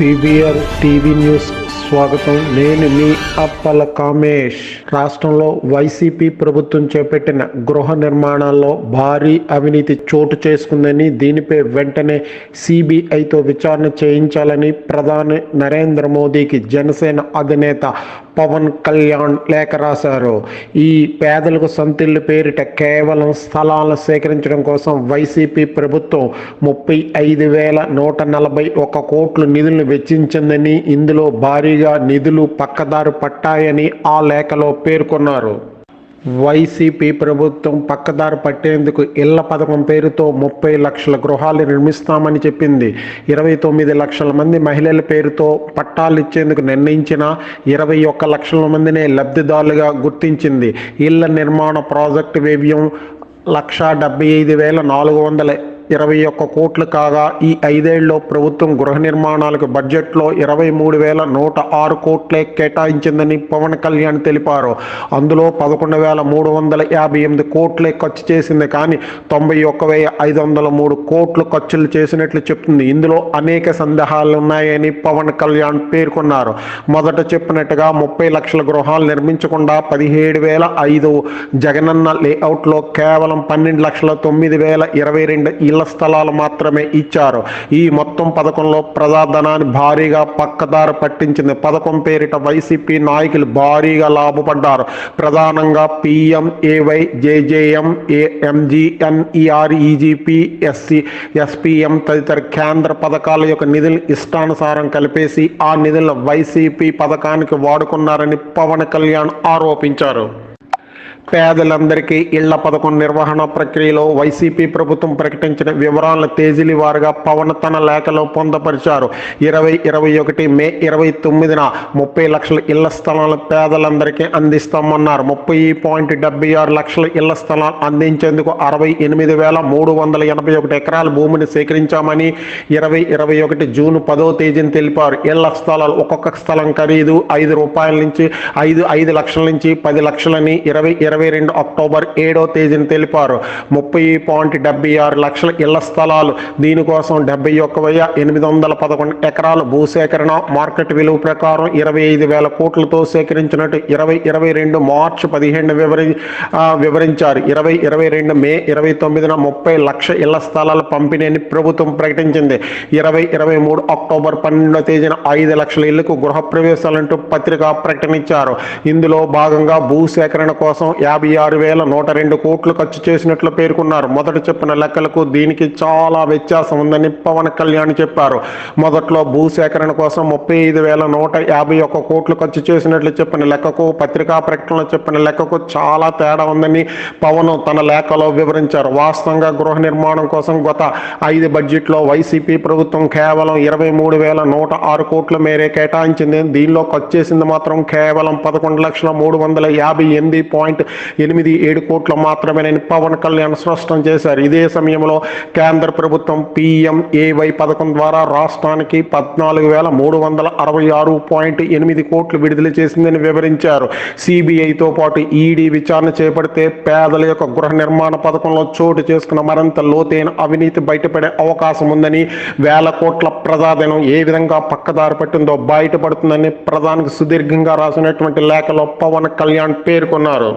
PVR TV news స్వాగతం. నేను మీ అప్పల కామేష్. రాష్ట్రంలో వైసీపీ ప్రభుత్వం చేపట్టిన గృహ నిర్మాణాల్లో భారీ అవినీతి చోటు చేసుకుందని, దీనిపై వెంటనే సిబిఐతో విచారణ చేయించాలని ప్రధాని నరేంద్ర మోదీకి జనసేన అధినేత పవన్ కళ్యాణ్ లేఖ రాశారు. ఈ పేదలకు సొంతిల్లు పేరిట కేవలం స్థలాలను సేకరించడం కోసం వైసీపీ ప్రభుత్వం 35,141 కోట్ల నిధులను వెచ్చించిందని, ఇందులో భారీగా నిధులు పక్కదారి పట్టాయని ఆ లేఖలో పేర్కొన్నారు. వైసీపీ ప్రభుత్వం పక్కదారి పట్టేందుకు ఇళ్ల పథకం పేరుతో 30 లక్షల గృహాలు నిర్మిస్తామని చెప్పింది. 29 లక్షల మంది మహిళల పేరుతో పట్టాలు ఇచ్చేందుకు నిర్ణయించిన 21 లక్షల మందినే లబ్ధిదారులుగా గుర్తించింది. ఇళ్ల నిర్మాణ ప్రాజెక్టు వ్యయం 1,75,421 కోట్లు కాగా, ఈ 5 ఏళ్లలో ప్రభుత్వం గృహ నిర్మాణాలకు బడ్జెట్లో 23,106 కోట్లే కేటాయించిందని పవన్ కళ్యాణ్ తెలిపారు. అందులో 11,358 కోట్లే ఖర్చు చేసింది, కానీ 91,503 కోట్లు ఖర్చులు చేసినట్లు చెప్తుంది. ఇందులో అనేక సందేహాలు ఉన్నాయని పవన్ కళ్యాణ్ పేర్కొన్నారు. మొదట చెప్పినట్టుగా 30 లక్షల గృహాలు నిర్మించకుండా 17,005 జగనన్న లేఅవుట్లో కేవలం 12,09,022 ఇళ్ల స్థలాలు మాత్రమే ఇచ్చారు. ఈ మొత్తం పథకంలో ప్రజాధనాన్ని భారీగా పక్కదారి పట్టించింది. పథకం పేరిట వైసీపీ నాయకులు భారీగా లాభపడ్డారు. ప్రధానంగా PMAY, JJM, MGNER, EGP, SPM తదితర కేంద్ర పథకాల యొక్క నిధులు ఇష్టానుసారం కలిపేసి ఆ నిధులను వైసీపీ పథకానికి వాడుకున్నారని పవన్ కళ్యాణ్ ఆరోపించారు. పేదలందరికీ ఇళ్ల పథకం నిర్వహణ ప్రక్రియలో వైసీపీ ప్రభుత్వం ప్రకటించిన వివరాలను తేదీల వారుగా పవన్ తన లేఖలో పొందపరిచారు. 2021 మే 29న 30 లక్షల ఇళ్ల స్థలాలు పేదలందరికీ అందిస్తామన్నారు. 30.76 లక్షల ఇళ్ల స్థలాలు అందించేందుకు 68,381 ఎకరాల భూమిని సేకరించామని 2021 జూన్ 10వ తేదీన తెలిపారు. ఇళ్ల స్థలాలు ఒక్కొక్క స్థలం ఖరీదు ₹5 నుంచి 5 లక్షల నుంచి 10 లక్షలని 2022 అక్టోబర్ 7వ తేదీన తెలిపారు. 30.76 లక్షల ఇళ్ల స్థలాలు, దీనికోసం 71,811 ఎకరాల భూసేకరణ మార్కెట్ విలువ ప్రకారం 25,000 కోట్లతో సేకరించినట్టు 2022 మార్చి 15 వివరించారు. 2022 మే 29న 30 లక్షల ఇళ్ల స్థలాల పంపిణీని ప్రభుత్వం ప్రకటించింది. 2023 అక్టోబర్ 12వ తేదీన 5 లక్షల ఇళ్లకు గృహప్రవేశాలంటూ పత్రికా ప్రకటన ఇచ్చారు. ఇందులో భాగంగా భూసేకరణ కోసం 56,102 కోట్లు ఖర్చు చేసినట్లు పేర్కొన్నారు. మొదట చెప్పిన లెక్కలకు దీనికి చాలా వ్యత్యాసం ఉందని పవన్ కళ్యాణ్ చెప్పారు. మొదట్లో భూసేకరణ కోసం 35,151 కోట్లు ఖర్చు చేసినట్లు చెప్పిన లెక్కకు, పత్రికా ప్రకటనలో చెప్పిన లెక్కకు చాలా తేడా ఉందని పవన్ తన లేఖలో వివరించారు. వాస్తవంగా గృహ నిర్మాణం కోసం గత 5 బడ్జెట్లో వైసీపీ ప్రభుత్వం కేవలం 23,106 కోట్ల మేరే కేటాయించింది. దీనిలో ఖర్చు చేసింది మాత్రం కేవలం 11,358.87 కోట్లు మాత్రమేనని పవన్ కళ్యాణ్ స్పష్టం చేశారు. ఇదే సమయంలో కేంద్ర ప్రభుత్వం PMAY పథకం ద్వారా రాష్ట్రానికి 14,366.8 కోట్లు విడుదల చేసిందని వివరించారు. సిబిఐతో పాటు ఈడీ విచారణ చేపడితే పేదల యొక్క గృహ నిర్మాణ పథకంలో చోటు చేసుకున్న మరింత లోతైన అవినీతి బయటపడే అవకాశం ఉందని, వేల కోట్ల ప్రజాధనం ఏ విధంగా పక్కదారి పట్టిందో బయటపడుతుందని ప్రధానికి సుదీర్ఘంగా రాసినటువంటి లేఖలో పవన్ కళ్యాణ్ పేర్కొన్నారు.